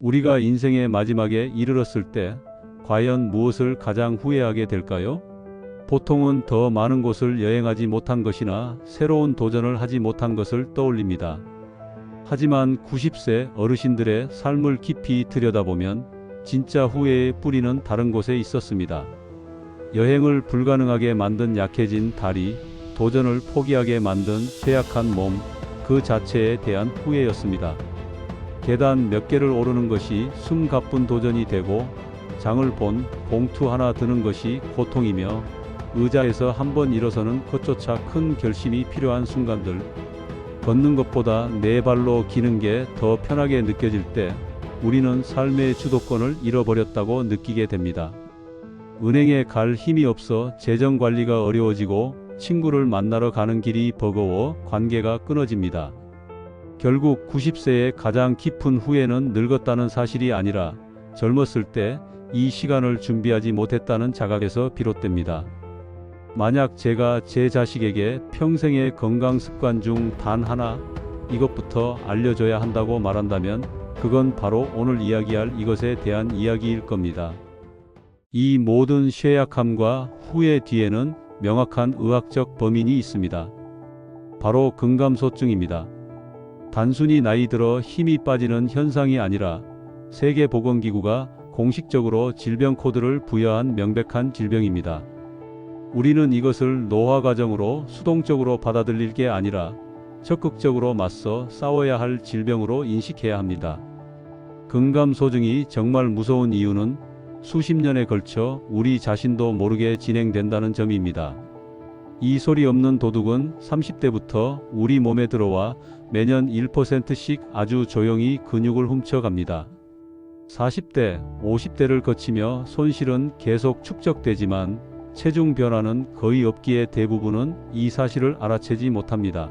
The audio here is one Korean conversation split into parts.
우리가 인생의 마지막에 이르렀을 때 과연 무엇을 가장 후회하게 될까요? 보통은 더 많은 곳을 여행하지 못한 것이나 새로운 도전을 하지 못한 것을 떠올립니다. 하지만 90세 어르신들의 삶을 깊이 들여다보면 진짜 후회의 뿌리는 다른 곳에 있었습니다. 여행을 불가능하게 만든 약해진 다리, 도전을 포기하게 만든 쇠약한 몸, 그 자체에 대한 후회였습니다. 계단 몇 개를 오르는 것이 숨가쁜 도전이 되고 장을 본 봉투 하나 드는 것이 고통이며 의자에서 한번 일어서는 것조차 큰 결심이 필요한 순간들, 걷는 것보다 네 발로 기는 게 더 편하게 느껴질 때 우리는 삶의 주도권을 잃어버렸다고 느끼게 됩니다. 은행에 갈 힘이 없어 재정 관리가 어려워지고 친구를 만나러 가는 길이 버거워 관계가 끊어집니다. 결국 90세의 가장 깊은 후회는 늙었다는 사실이 아니라 젊었을 때 이 시간을 준비하지 못했다는 자각에서 비롯됩니다. 만약 제가 제 자식에게 평생의 건강 습관 중 단 하나, 이것부터 알려줘야 한다고 말한다면 그건 바로 오늘 이야기할 이것에 대한 이야기일 겁니다. 이 모든 쇠약함과 후회 뒤에는 명확한 의학적 범인이 있습니다. 바로 근감소증입니다. 단순히 나이 들어 힘이 빠지는 현상이 아니라 세계보건기구가 공식적으로 질병 코드를 부여한 명백한 질병입니다. 우리는 이것을 노화 과정으로 수동적으로 받아들일 게 아니라 적극적으로 맞서 싸워야 할 질병으로 인식해야 합니다. 근감소증이 정말 무서운 이유는 수십 년에 걸쳐 우리 자신도 모르게 진행된다는 점입니다. 이 소리 없는 도둑은 30대부터 우리 몸에 들어와 매년 1%씩 아주 조용히 근육을 훔쳐갑니다. 40대, 50대를 거치며 손실은 계속 축적되지만 체중 변화는 거의 없기에 대부분은 이 사실을 알아채지 못합니다.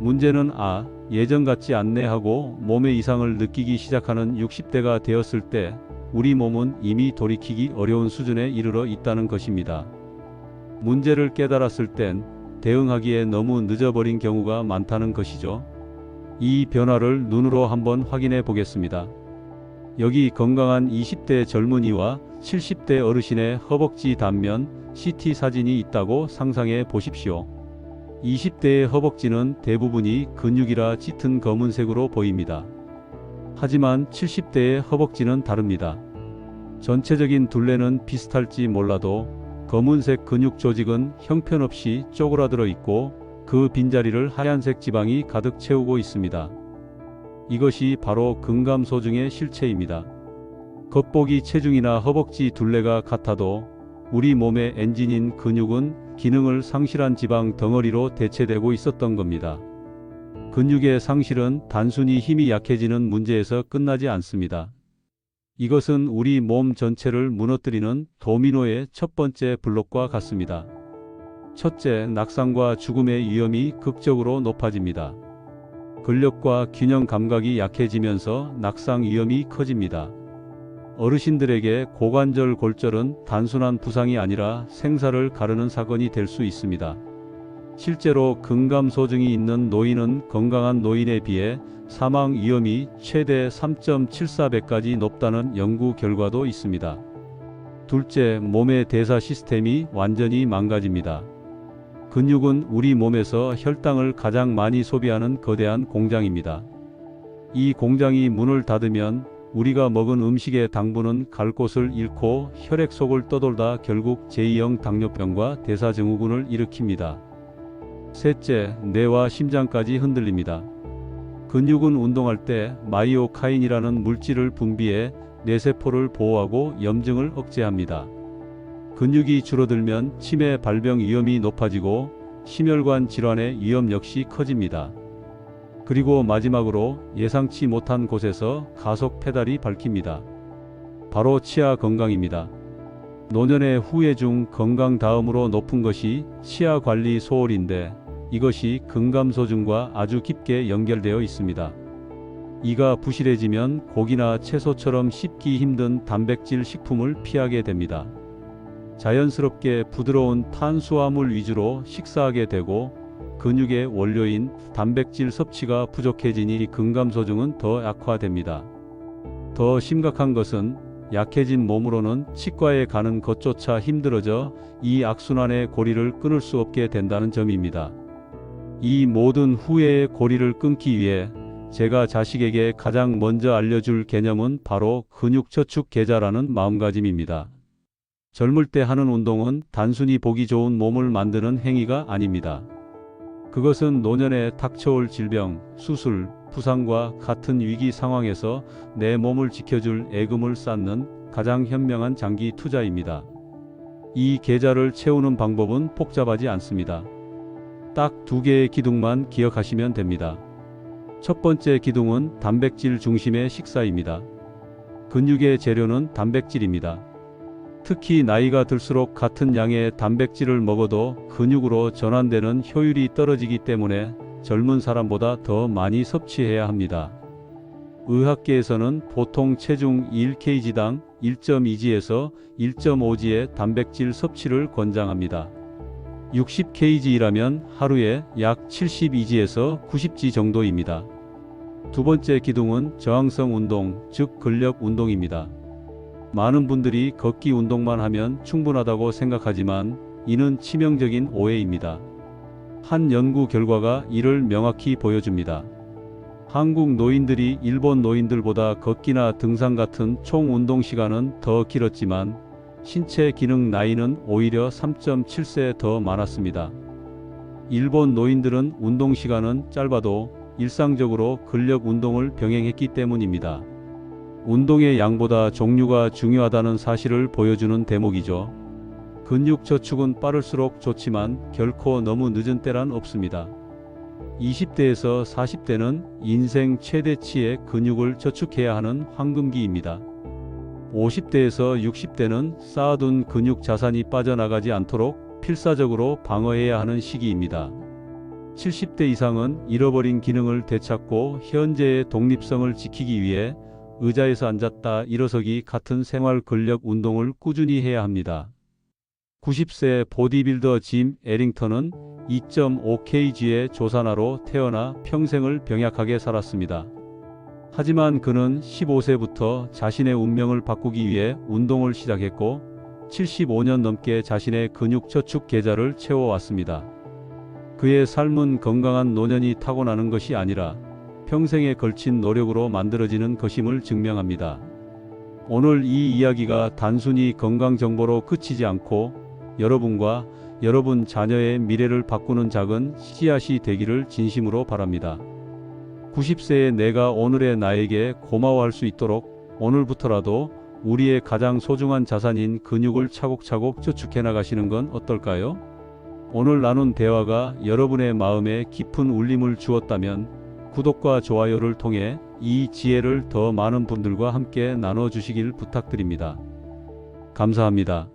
문제는 예전 같지 않네 하고 몸의 이상을 느끼기 시작하는 60대가 되었을 때 우리 몸은 이미 돌이키기 어려운 수준에 이르러 있다는 것입니다. 문제를 깨달았을 땐 대응하기에 너무 늦어버린 경우가 많다는 것이죠. 이 변화를 눈으로 한번 확인해 보겠습니다. 여기 건강한 20대 젊은이와 70대 어르신의 허벅지 단면 CT 사진이 있다고 상상해 보십시오. 20대의 허벅지는 대부분이 근육이라 짙은 검은색으로 보입니다. 하지만 70대의 허벅지는 다릅니다. 전체적인 둘레는 비슷할지 몰라도 검은색 근육 조직은 형편없이 쪼그라들어 있고 그 빈자리를 하얀색 지방이 가득 채우고 있습니다. 이것이 바로 근감소증의 실체입니다. 겉보기 체중이나 허벅지 둘레가 같아도 우리 몸의 엔진인 근육은 기능을 상실한 지방 덩어리로 대체되고 있었던 겁니다. 근육의 상실은 단순히 힘이 약해지는 문제에서 끝나지 않습니다. 이것은 우리 몸 전체를 무너뜨리는 도미노의 첫 번째 블록과 같습니다. 첫째, 낙상과 죽음의 위험이 극적으로 높아집니다. 근력과 균형 감각이 약해지면서 낙상 위험이 커집니다. 어르신들에게 고관절 골절은 단순한 부상이 아니라 생사를 가르는 사건이 될 수 있습니다. 실제로 근감소증이 있는 노인은 건강한 노인에 비해 사망 위험이 최대 3.74배까지 높다는 연구 결과도 있습니다. 둘째, 몸의 대사 시스템이 완전히 망가집니다. 근육은 우리 몸에서 혈당을 가장 많이 소비하는 거대한 공장입니다. 이 공장이 문을 닫으면 우리가 먹은 음식의 당분은 갈 곳을 잃고 혈액 속을 떠돌다 결국 제2형 당뇨병과 대사증후군을 일으킵니다. 셋째, 뇌와 심장까지 흔들립니다. 근육은 운동할 때 마이오카인이라는 물질을 분비해 뇌세포를 보호하고 염증을 억제합니다. 근육이 줄어들면 치매 발병 위험이 높아지고 심혈관 질환의 위험 역시 커집니다. 그리고 마지막으로 예상치 못한 곳에서 가속 페달이 밟힙니다. 바로 치아 건강입니다. 노년의 후회 중 건강 다음으로 높은 것이 치아 관리 소홀인데 이것이 근감소증과 아주 깊게 연결되어 있습니다. 이가 부실해지면 고기나 채소처럼 씹기 힘든 단백질 식품을 피하게 됩니다. 자연스럽게 부드러운 탄수화물 위주로 식사하게 되고 근육의 원료인 단백질 섭취가 부족해지니 근감소증은 더 악화됩니다. 더 심각한 것은 약해진 몸으로는 치과에 가는 것조차 힘들어져 이 악순환의 고리를 끊을 수 없게 된다는 점입니다. 이 모든 후회의 고리를 끊기 위해 제가 자식에게 가장 먼저 알려줄 개념은 바로 근육저축 계좌라는 마음가짐입니다. 젊을 때 하는 운동은 단순히 보기 좋은 몸을 만드는 행위가 아닙니다. 그것은 노년에 닥쳐올 질병, 수술, 부상과 같은 위기 상황에서 내 몸을 지켜줄 애금을 쌓는 가장 현명한 장기 투자입니다. 이 계좌를 채우는 방법은 복잡하지 않습니다. 딱 두 개의 기둥만 기억하시면 됩니다. 첫 번째 기둥은 단백질 중심의 식사입니다. 근육의 재료는 단백질입니다. 특히 나이가 들수록 같은 양의 단백질을 먹어도 근육으로 전환되는 효율이 떨어지기 때문에 젊은 사람보다 더 많이 섭취해야 합니다. 의학계에서는 보통 체중 1kg당 1.2g에서 1.5g의 단백질 섭취를 권장합니다. 60kg이라면 하루에 약 72g에서 90g 정도입니다. 두 번째 기둥은 저항성 운동, 즉 근력 운동입니다. 많은 분들이 걷기 운동만 하면 충분하다고 생각하지만 이는 치명적인 오해입니다. 한 연구 결과가 이를 명확히 보여줍니다. 한국 노인들이 일본 노인들보다 걷기나 등산 같은 총 운동 시간은 더 길었지만 신체 기능 나이는 오히려 3.7세 더 많았습니다. 일본 노인들은 운동 시간은 짧아도 일상적으로 근력 운동을 병행했기 때문입니다. 운동의 양보다 종류가 중요하다는 사실을 보여주는 대목이죠. 근육 저축은 빠를수록 좋지만 결코 너무 늦은 때란 없습니다. 20대에서 40대는 인생 최대치의 근육을 저축해야 하는 황금기입니다. 50대에서 60대는 쌓아둔 근육 자산이 빠져나가지 않도록 필사적으로 방어해야 하는 시기입니다. 70대 이상은 잃어버린 기능을 되찾고 현재의 독립성을 지키기 위해 의자에서 앉았다 일어서기 같은 생활 근력 운동을 꾸준히 해야 합니다. 90세 보디빌더 짐 에링턴은 2.5kg의 조산아로 태어나 평생을 병약하게 살았습니다. 하지만 그는 15세부터 자신의 운명을 바꾸기 위해 운동을 시작했고 75년 넘게 자신의 근육 저축 계좌를 채워왔습니다. 그의 삶은 건강한 노년이 타고나는 것이 아니라 평생에 걸친 노력으로 만들어지는 것임을 증명합니다. 오늘 이 이야기가 단순히 건강 정보로 그치지 않고 여러분과 여러분 자녀의 미래를 바꾸는 작은 씨앗이 되기를 진심으로 바랍니다. 90세의 내가 오늘의 나에게 고마워할 수 있도록 오늘부터라도 우리의 가장 소중한 자산인 근육을 차곡차곡 저축해 나가시는 건 어떨까요? 오늘 나눈 대화가 여러분의 마음에 깊은 울림을 주었다면 구독과 좋아요를 통해 이 지혜를 더 많은 분들과 함께 나눠주시길 부탁드립니다. 감사합니다.